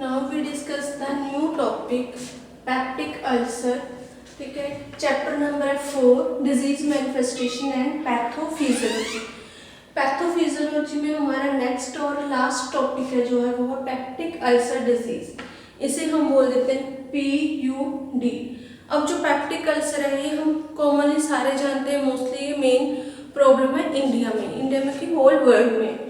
Now we discuss the new topic peptic ulcer. ठीक है, chapter number 4 disease manifestation and pathophysiology. Pathophysiology में हमारा next और last topic है जो है वो पेप्टिक अल्सर डिजीज। इसे हम बोल देते हैं PUD। अब जो पेप्टिक अल्सर है ये हम कॉमनली सारे जानते हैं, मोस्टली ये मेन प्रॉब्लम है इंडिया में कि होल वर्ल्ड में।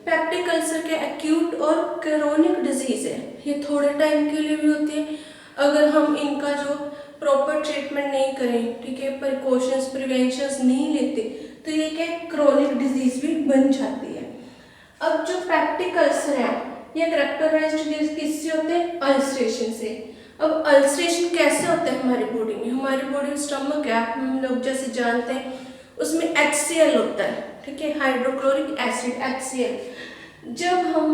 पेप्टिक अल्सर के एक्यूट और क्रोनिक डिजीज है, ये थोड़े टाइम के लिए भी होती है अगर हम इनका जो प्रॉपर ट्रीटमेंट नहीं करें, ठीक है, प्रिकॉशंस प्रिवेंशंस नहीं लेते तो ये क्या क्रोनिक डिजीज भी बन जाती है। अब जो पेप्टिक अल्सर है ये कैरेक्टराइज्ड किससे होते हैं? अल्सरेशन से। अब अल्सरेशन कैसे होता है हमारी बॉडी में? हमारी बॉडी में स्टमक है, हम लोग जैसे जानते हैं उसमें HCl होता है, ठीक है, हाइड्रोक्लोरिक एसिड HCl। जब हम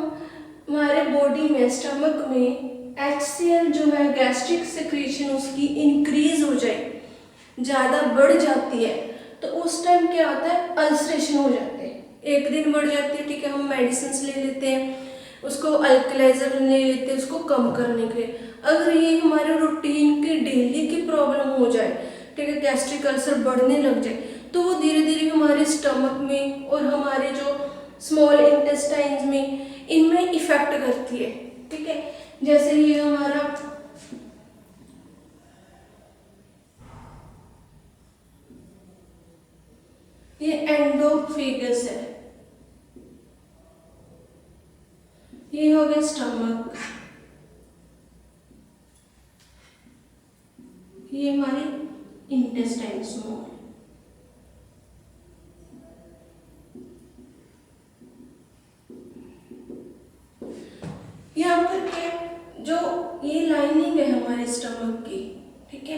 हमारे बॉडी में स्टमक में HCl जो है गैस्ट्रिक सेक्रेशन उसकी इंक्रीज हो जाए, ज़्यादा बढ़ जाती है, तो उस टाइम क्या होता है? अल्सरेशन हो जाते हैं। एक दिन बढ़ जाती है, ठीक है, हम मेडिसिन ले लेते हैं, उसको अल्कलाइजर ले लेते हैं उसको कम करने के लिए। अगर ये हमारे रूटीन की डेली की प्रॉब्लम हो जाए, ठीक है, गैस्ट्रिक अल्सर बढ़ने लग जाए, तो वो धीरे धीरे हमारे स्टमक में और हमारे जो स्मॉल इंटेस्टाइन्स में इनमें इफेक्ट करती है, ठीक है। जैसे ये हमारा ये एंडोफेगस है, ये हो गया स्टमक, ये हमारी इंटेस्टाइन स्मॉल। यहाँ पर क्या जो ये लाइनिंग है हमारे स्टमक की, ठीक है,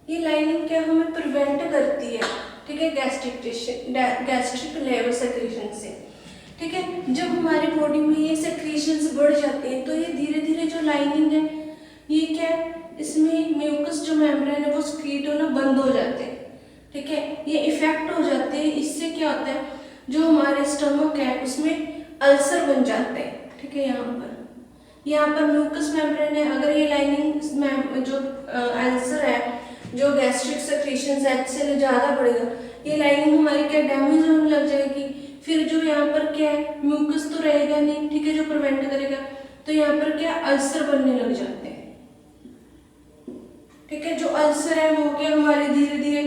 ये लाइनिंग क्या हमें प्रिवेंट करती है, ठीक है, गैस्ट्रिक लेवल सेक्रेशन से, ठीक है। जब हमारी बॉडी में ये सेक्रेशंस बढ़ जाते हैं तो ये धीरे धीरे जो लाइनिंग है ये क्या इसमें म्यूकस जो मेम्ब्रेन है वो स्क्रीट होना बंद हो जाते हैं, ठीक है, ये इफेक्ट हो जाते हैं। इससे क्या होता है जो हमारे स्टमक है उसमें अल्सर बन जाते हैं, ठीक है। यहाँ पर म्यूकस मेम्ब्रेन है, अगर ये लाइनिंग में जो अल्सर है जो गैस्ट्रिक सेक्रेशन HCl ज़्यादा बढ़ेगा, ये लाइनिंग हमारी क्या डैमेज होने लग जाएगी। फिर जो यहाँ पर क्या है म्यूकस तो रहेगा नहीं, ठीक है, जो प्रिवेंट करेगा, तो यहाँ पर क्या अल्सर बनने लग जाते हैं, ठीक है। जो अल्सर है वो क्या हमारे धीरे धीरे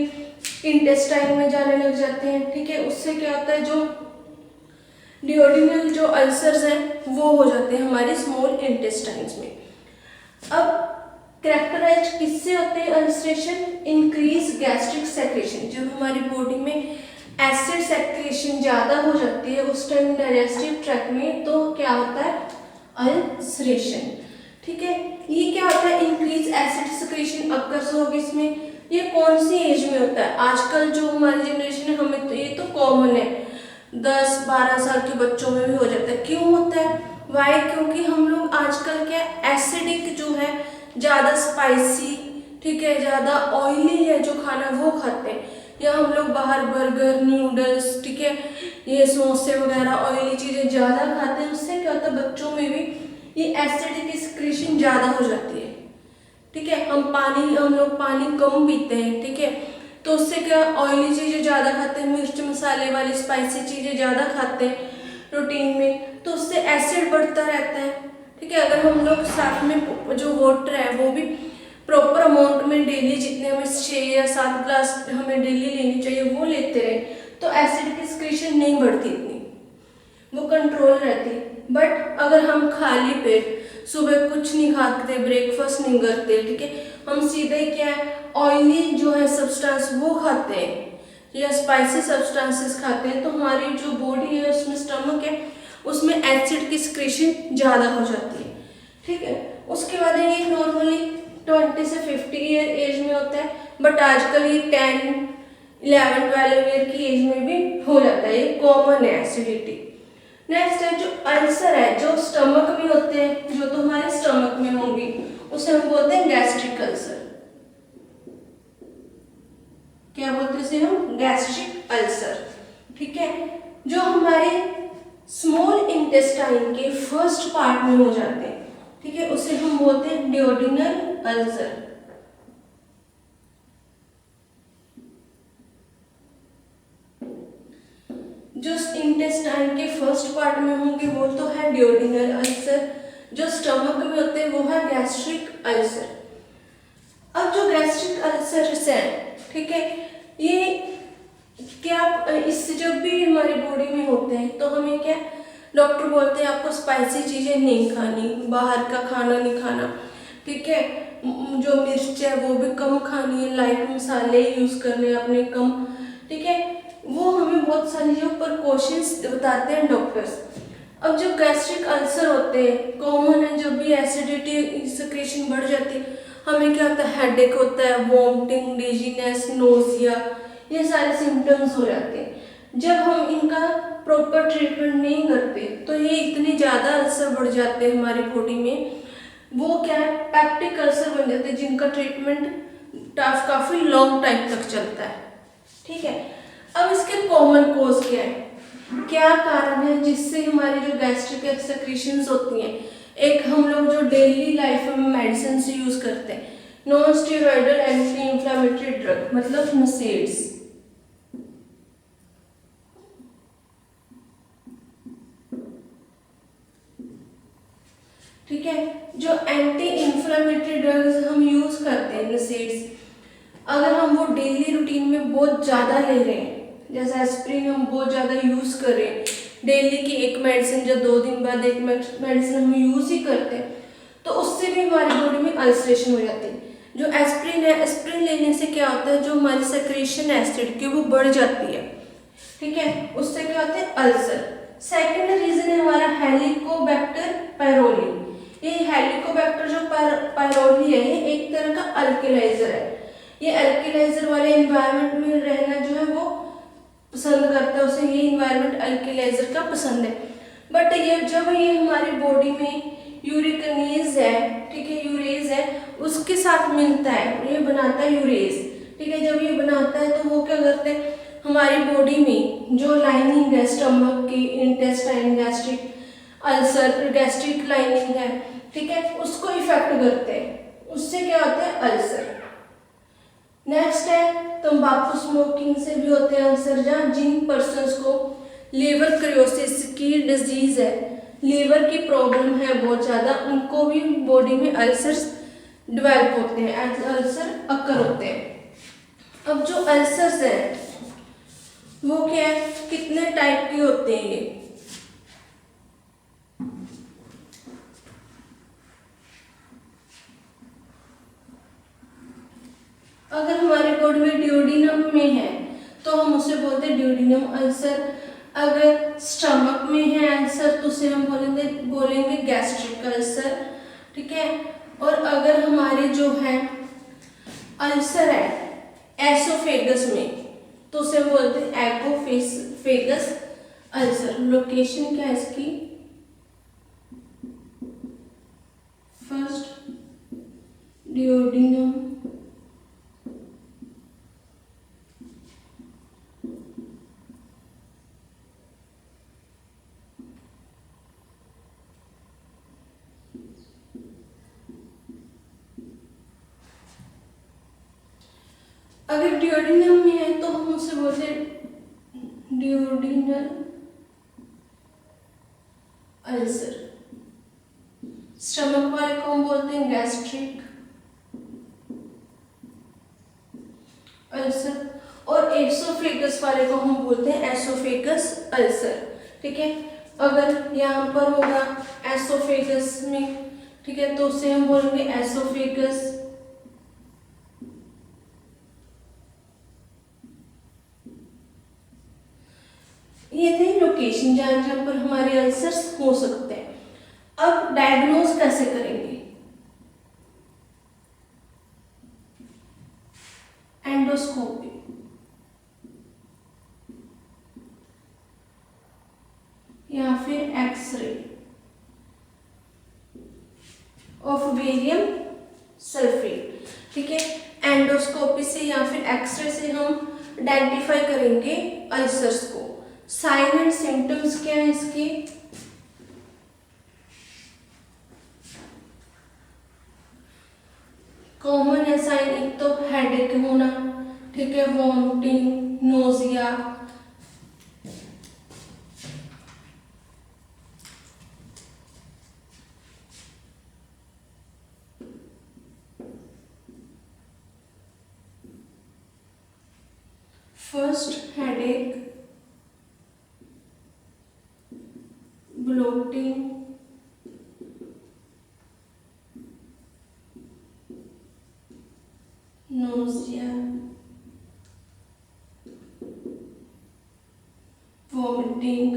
इंटेस्टाइन में जाने लग जाते हैं, ठीक है। उससे क्या होता है जो डिओडिनल जो अल्सर्स हैं वो हो जाते हैं हमारे स्मॉल इंटेस्टाइन्स में। अब कैरेक्टराइज किससे होते हैं अल्सरेशन? Increase gastric secretion. जब हमारी बॉडी में एसिड सेक्रेशन ज़्यादा हो जाती है उस टाइम डाइजेस्टिव ट्रैक्ट में, तो क्या होता है? अल्सरेशन, ठीक है। ये क्या होता है? इंक्रीज एसिड सेक्रेशन अकर्स होगी इसमें। ये कौन सी एज में होता है? आजकल जो हमारी जनरेशन है हमें तो ये तो कॉमन है, 10-12 साल के बच्चों में भी हो जाता है। क्यों होता है? वाई? क्योंकि हम लोग आजकल क्या एसिडिक जो है, ज़्यादा स्पाइसी, ठीक है, ज़्यादा ऑयली है जो खाना वो खाते हैं, या हम लोग बाहर बर्गर नूडल्स, ठीक है, ये समोसे वगैरह ऑयली चीज़ें ज़्यादा खाते हैं। उससे क्या होता है बच्चों में भी ये एसिडिक सिक्रीशन ज़्यादा हो जाती है, ठीक है। हम लोग पानी कम पीते हैं, ठीक है, तो उससे क्या ऑयली चीज़ें ज़्यादा खाते हैं, मिर्च मसाले वाली स्पाइसी चीज़ें ज़्यादा खाते हैं रूटीन में, तो उससे एसिड बढ़ता रहता है, ठीक है। अगर हम लोग साथ में जो वाटर है वो भी प्रॉपर अमाउंट में डेली जितने हमें 6 या 7 ग्लास हमें डेली लेनी चाहिए वो लेते रहे तो एसिड की सिक्रीशन नहीं बढ़ती इतनी, वो कंट्रोल रहती है। बट अगर हम खाली पेट सुबह कुछ नहीं खाते, ब्रेकफास्ट नहीं करते, ठीक है, हम सीधे क्या है ऑयली जो है सब्सटेंस वो खाते हैं या स्पाइसी सब्सटेंसेस खाते हैं, तो हमारी जो बॉडी है उसमें स्टमक है उसमें एसिड की सिक्रीशन ज़्यादा हो जाती है, ठीक है। उसके बाद ये नॉर्मली 20 से 50 ईयर एज में होता है, बट आजकल ये 10, 11, 12 ईयर की एज में भी हो जाता है, ये कॉमन है एसिडिटी। नेक्स्ट है जो अल्सर है जो स्टमक में होते हैं, जो तो हमारे स्टमक में होंगी उसे हम बोलते हैं गैस्ट्रिक अल्सर। क्या बोलते हैं इसे हम? गैस्ट्रिक अल्सर, ठीक है, जो हमारे स्मॉल इंटेस्टाइन के फर्स्ट पार्ट में हो जाते हैं, ठीक है, उसे हम बोलते हैं डियोडिनल अल्सर। जो इंटेस्टाइन के फर्स्ट पार्ट में होंगे वो तो है डियोडिनल अल्सर, जो स्टमक में होते हैं वो है गैस्ट्रिक अल्सर। अब जो गैस्ट्रिक अल्सर है, ठीक है, ये क्या इससे जब भी हमारी बॉडी में होते हैं तो हमें क्या डॉक्टर बोलते हैं आपको स्पाइसी चीज़ें नहीं खानी, बाहर का खाना नहीं खाना, ठीक है, जो मिर्च है वो भी कम खानी है, लाइट मसाले यूज़ करने अपने कम, ठीक है, वो हमें बहुत सारी जो प्रिकॉशंस बताते हैं डॉक्टर्स। अब जो गैस्ट्रिक अल्सर होते हैं कॉमन है, जब भी एसिडिटी सिक्रेशन बढ़ जाती है हमें क्या होता है, हेडेक होता है, वॉमिटिंग, डिजीनेस, नोजिया, ये सारे सिम्टम्स हो जाते हैं। जब हम इनका प्रॉपर ट्रीटमेंट नहीं करते तो ये इतने ज़्यादा अल्सर बढ़ जाते हैं हमारी बॉडी में, वो क्या है पैप्टिक अल्सर बन जाते हैं, जिनका ट्रीटमेंट काफ़ी लॉन्ग टाइम तक चलता है। ठीक है, अब इसके कॉमन कोज क्या है, क्या कारण है जिससे हमारी जो गैस्ट्रिक एक्सक्रीशंस होती हैं। एक हम लोग जो डेली लाइफ में मेडिसिन से यूज करते हैं, non steroidal anti inflammatory drug मतलब नसेड्स। ठीक है, जो एंटी इंफ्लेमेटरी ड्रग्स हम यूज करते हैं नसेड्स, अगर हम वो डेली रूटीन में बहुत ज़्यादा ले रहे हैं, जैसे एस्प्रिन हम बहुत ज़्यादा यूज़ करें, डेली की एक मेडिसिन जो 2 दिन बाद एक मेडिसिन हम यूज़ ही करते हैं, तो उससे भी हमारी बॉडी में अल्सरेशन हो जाती है। जो एस्प्रिन है, एस्प्रिन लेने से क्या होता है, जो हमारी सेक्रेशन एसिड की वो बढ़ जाती है। ठीक है, उससे क्या होता है अल्सर। सेकेंड रीजन है हमारा हेलिकोबैक्टर पायरोली। ये हेलिकोबैक्टर जो पायरोली है, ये एक तरह का अल्केलाइजर है। ये अल्केलाइजर वाले एनवायरनमेंट में रहना जो है वो पसंद करता है, उसे ये इन्वायरमेंट अल्केलाइजर का पसंद है। बट ये जब ये हमारी बॉडी में यूरिकनेज है, ठीक है, यूरेज है, उसके साथ मिलता है, ये बनाता है यूरेज। ठीक है, जब ये बनाता है तो वो क्या करते हैं, हमारी बॉडी में जो लाइनिंग है स्टमक की, intestine, gastric ulcer, gastric lining है, ठीक है, उसको इफेक्ट करते हैं, उससे क्या होता है अल्सर। नेक्स्ट है तंबाकू स्मोकिंग से भी होते हैं अल्सर, जहाँ जिन पर्सन्स को लीवर क्रियोसिस की डिजीज है, लीवर की प्रॉब्लम है बहुत ज़्यादा, उनको भी बॉडी में अल्सर्स डेवलप होते हैं, अल्सर अकर होते हैं। अब जो अल्सर्स हैं वो क्या है, कितने टाइप के होते हैं ये, अगर हमारी बॉडी में ड्यूोडेनम में है तो हम उसे बोलते हैं ड्यूोडेनम अल्सर। अगर स्टमक में है अल्सर तो उसे हम बोलेंगे गैस्ट्रिक अल्सर। ठीक है, और अगर हमारे जो है अल्सर है एसोफेगस में तो उसे हम बोलते हैं एगोफेगस अल्सर। लोकेशन क्या है इसकी, फर्स्ट ड्यूोडेनम, अगर ड्यूोडेनम में है तो हम उसे बोलते हैं ड्यूोडेनल अल्सर। स्टमक वाले को हम बोलते हैं गैस्ट्रिक अल्सर, और एसोफेगस वाले को हम बोलते हैं एसोफेगस अल्सर। ठीक है, अगर यहाँ पर होगा एसोफेगस में, ठीक है, तो उसे हम बोलेंगे एसोफेगस ये थे लोकेशन जहाँ जहाँ पर हमारे अल्सर्स हो सकते हैं। अब डायग्नोज कैसे करेंगे, एंडोस्कोपी, या फिर एक्सरे ऑफ बेरियम सल्फेट। ठीक है, एंडोस्कोपी से या फिर एक्सरे से हम आइडेंटिफाई करेंगे अल्सर्स को। साइन एंड सिम्टम्स क्या है इसके, साइन एक तो हेडेक होना, ठीक है, vomiting, nausea, first headache, bloating, nausea, vomiting,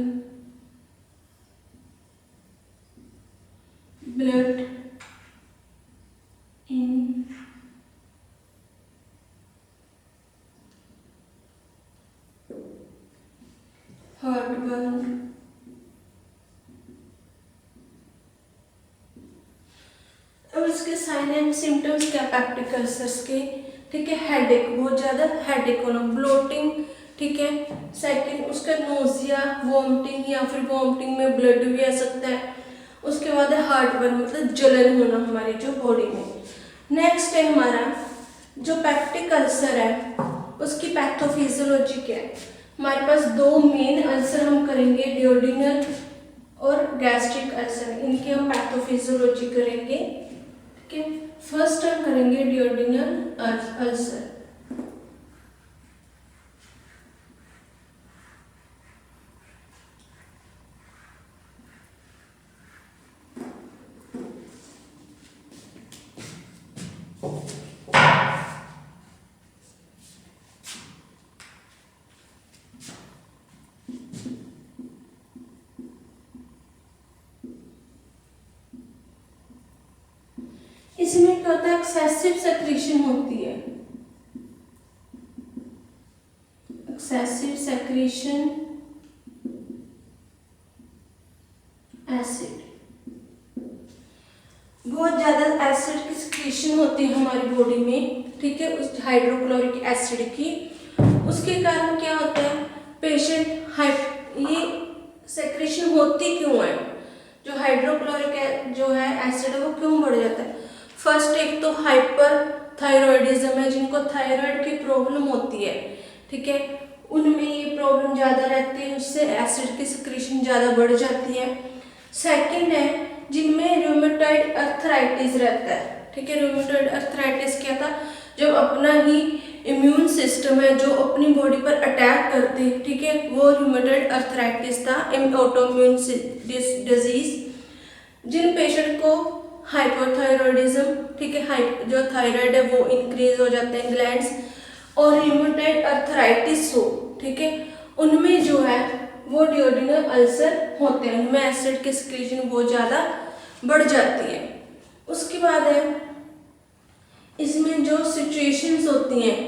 blood in heartburn, अब इसके साइन एंड सिम्टम्स क्या पेप्टिक अल्सर्स के, ठीक है, हेडेक, बहुत ज़्यादा हेडेक होना, ब्लोटिंग, ठीक है, सेकंड उसका नोजिया, वॉमिटिंग या फिर वॉमिटिंग में ब्लड भी आ सकता है, उसके बाद है हार्टबर्न मतलब जलन होना हमारी जो बॉडी में। नेक्स्ट है हमारा जो पेप्टिक अल्सर है उसकी पैथोफिजियोलॉजी क्या है। हमारे पास दो मेन अल्सर हम करेंगे, डियोडिनल और गैस्ट्रिक अल्सर, इनकी हम पैथोफिजियोलॉजी करेंगे, ठीक है। फर्स्ट हम करेंगे डियोडिनल अल्सर। इसमें क्या होता है, एक्सेसिव सेक्रीशन होती है, एक्सेसिव सेक्रीशन एसिड, बहुत ज्यादा एसिड की सेक्रीशन होती है हमारी बॉडी में, ठीक है, उस हाइड्रोक्लोरिक एसिड की। उसके कारण क्या होता है, पेशेंट ये सेक्रीशन होती क्यों है, जो हाइड्रोक्लोरिक जो है एसिड है वो क्यों बढ़ जाता है। फर्स्ट एक तो हाइपर थायराइडिज्म है, जिनको थायराइड की प्रॉब्लम होती है, ठीक है, उनमें ये प्रॉब्लम ज़्यादा रहती है, उससे एसिड की सिक्रीशन ज़्यादा बढ़ जाती है। सेकंड है जिनमें रूमेटॉइड अर्थराइटिस रहता है, ठीक है, रूमेटॉइड अर्थराइटिस क्या था, जो अपना ही इम्यून सिस्टम है जो अपनी बॉडी पर अटैक करते हैं, ठीक है, वो रूमेटॉइड अर्थराइटिस था, ऑटोइम्यून डिजीज। जिन पेशेंट को हाइपोथायरॉयडिज्म, ठीक है, जो थायराइड है वो इंक्रीज हो जाते हैं ग्लैंड्स, और रूमेटॉइड अर्थराइटिस हो, ठीक है, उनमें जो है वो डियोडिनल अल्सर होते हैं, उनमें एसिड की सिक्रीशन बहुत ज़्यादा बढ़ जाती है। उसके बाद है इसमें जो सिचुएशंस होती हैं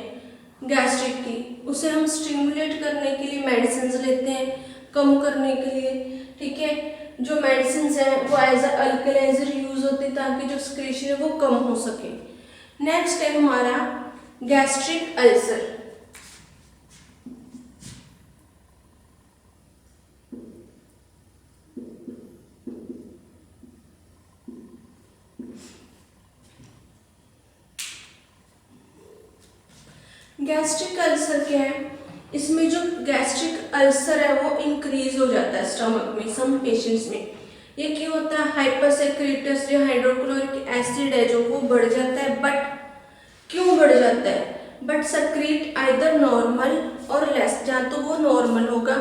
गैस्ट्रिक की, उसे हम स्टिमुलेट करने के लिए मेडिसिन लेते हैं, कम करने के लिए, ठीक है, जो मेडिसिन है वो एज अ अल्कलाइजर यूज होती है ताकि जो सिक्रीशन है वो कम हो सके। नेक्स्ट है हमारा गैस्ट्रिक अल्सर। गैस्ट्रिक अल्सर क्या है, इसमें जो गैस्ट्रिक अल्सर है वो इंक्रीज हो जाता है स्टमक में सम पेशेंट्स में। ये क्यों होता है, हाइपरसेक्रेटस जो हाइड्रोक्लोरिक एसिड है जो वो बढ़ जाता है, बट क्यों बढ़ जाता है, बट सेक्रेट आइदर नॉर्मल और लेस, या तो वो नॉर्मल होगा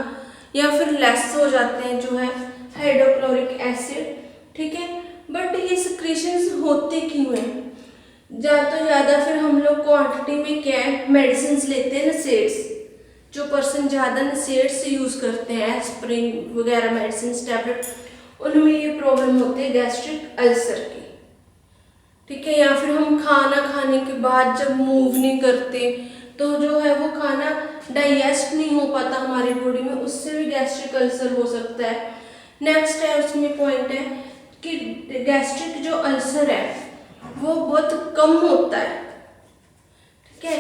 या फिर लेस हो जाते हैं जो है हाइड्रोक्लोरिक एसिड, ठीक है, बट ये सिक्रीशंस होते क्यों हैं, ज़्यादा तो ज़्यादा फिर हम लोग क्वांटिटी में क्या है मेडिसिन लेते हैं नसेड्स, जो पर्सन ज़्यादा नसेड्स यूज़ करते हैं एस्पिरिन वगैरह मेडिसिन टैबलेट, उनमें ये प्रॉब्लम होती है गैस्ट्रिक अल्सर की, ठीक है, या फिर हम खाना खाने के बाद जब मूव नहीं करते तो जो है वो खाना डाइजेस्ट नहीं हो पाता हमारी बॉडी में, उससे भी गैस्ट्रिक अल्सर हो सकता है। नेक्स्ट है उसमें पॉइंट है कि गैस्ट्रिक जो अल्सर है वो बहुत कम होता है, ठीक है,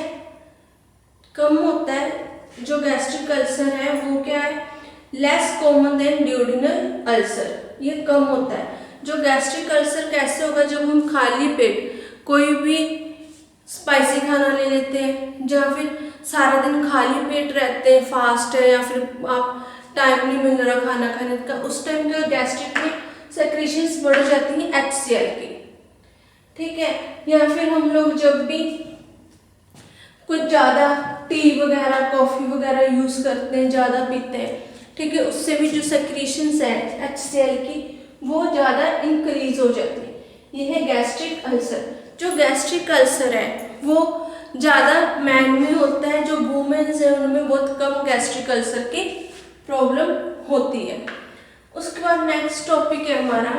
कम होता है, जो गैस्ट्रिक अल्सर है वो क्या है, less common than duodenal ulcer, ये कम होता है। जो गैस्ट्रिक अल्सर कैसे होगा, जब हम खाली पेट कोई भी स्पाइसी खाना ले लेते हैं, या फिर सारा दिन खाली पेट रहते हैं, फास्ट है, या फिर आप टाइम नहीं मिल रहा खाना खाने का, उस टाइम का गैस्ट्रिक में सेक्रेशंस बढ़ जाती हैं HCl की, ठीक है। या फिर हम लोग जब भी कुछ ज़्यादा टी वगैरह कॉफ़ी वगैरह यूज़ करते हैं, ज़्यादा पीते हैं, ठीक है, उससे भी जो सेक्रेशंस है HCl की वो ज़्यादा इंक्रीज हो जाती है। ये है गैस्ट्रिक अल्सर। जो गैस्ट्रिक अल्सर है वो ज़्यादा मैन में होता है, जो वुमेन्स है उनमें बहुत कम गैस्ट्रिक अल्सर की प्रॉब्लम होती है। उसके बाद नेक्स्ट टॉपिक है हमारा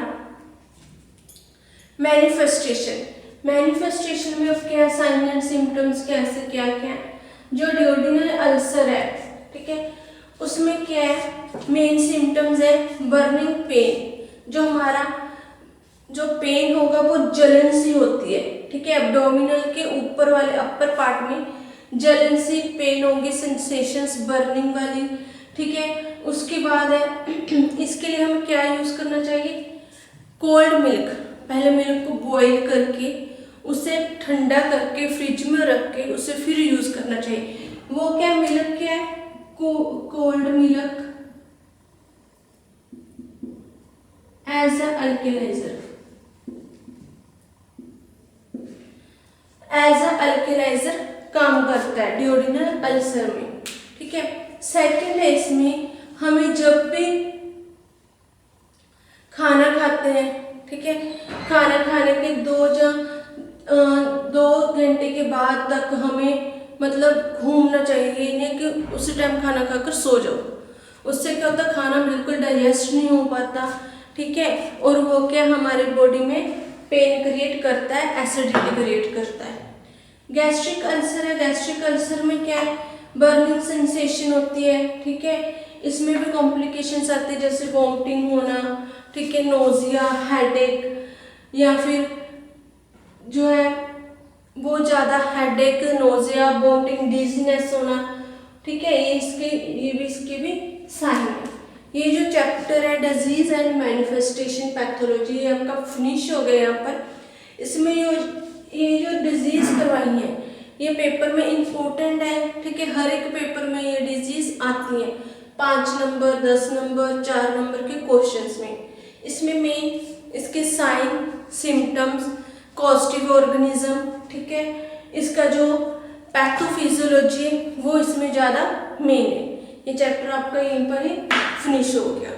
मैनिफेस्टेशन। मैनिफेस्टेशन में अब क्या साइन एंड सिम्टम्स कैसे क्या क्या है। जो ड्यूडेनल अल्सर है, ठीक है, उसमें क्या है मेन सिम्टम्स है बर्निंग पेन। जो हमारा जो पेन होगा वो जलन सी होती है, ठीक है, एब्डोमिनल के ऊपर वाले अपर पार्ट में जलन सी पेन होगी, सेंसेशंस बर्निंग वाली, ठीक है। उसके बाद है इसके लिए हमें क्या यूज़ करना चाहिए, कोल्ड मिल्क। पहले मिल्क को बॉईल करके उसे ठंडा करके फ्रिज में रख के उसे फिर यूज़ करना चाहिए। वो क्या मिल्क क्या है, कोल्ड मिल्क एज अ अल्केलाइजर, काम करता है ड्यूडेनल अल्सर में, ठीक है। सेकंड है इसमें हमें जब भी खाना खाते हैं, ठीक है, खाना खाने के 2 घंटे के बाद तक हमें मतलब घूमना चाहिए, नहीं कि उसी टाइम खाना खाकर सो जाओ। उससे क्या होता है खाना बिल्कुल डाइजेस्ट नहीं हो पाता, ठीक है, और वो क्या हमारे बॉडी में पेन क्रिएट करता है, एसिडिटी क्रिएट करता है। गैस्ट्रिक अल्सर है, गैस्ट्रिक अल्सर में क्या है बर्निंग सेंसेशन होती है, ठीक है। इसमें भी कॉम्प्लिकेशंस आते हैं जैसे वॉमिटिंग होना, ठीक है, नोजिया, हेडेक, या फिर जो है वो ज़्यादा हेडेक, नोजिया, वॉमिटिंग, डिजीनेस होना, ठीक है, ये भी इसके भी साइन है। ये जो चैप्टर है डिजीज एंड मैनिफेस्टेशन पैथोलॉजी, ये आपका फिनिश हो गया यहाँ पर। इसमें ये जो डिजीज करवाई है ये पेपर में इम्पोर्टेंट है, ठीक है, हर एक पेपर में ये डिजीज आती है 5 नंबर 10 नंबर 4 नंबर के क्वेश्चंस में। इसमें मेन इसके साइन, सिम्टम्स, कॉस्टिव ऑर्गेनिज्म, ठीक है, इसका जो पैथोफिजियोलॉजी वो इसमें ज़्यादा मेन है। ये चैप्टर आपका यहीं पर ही फिनिश हो गया।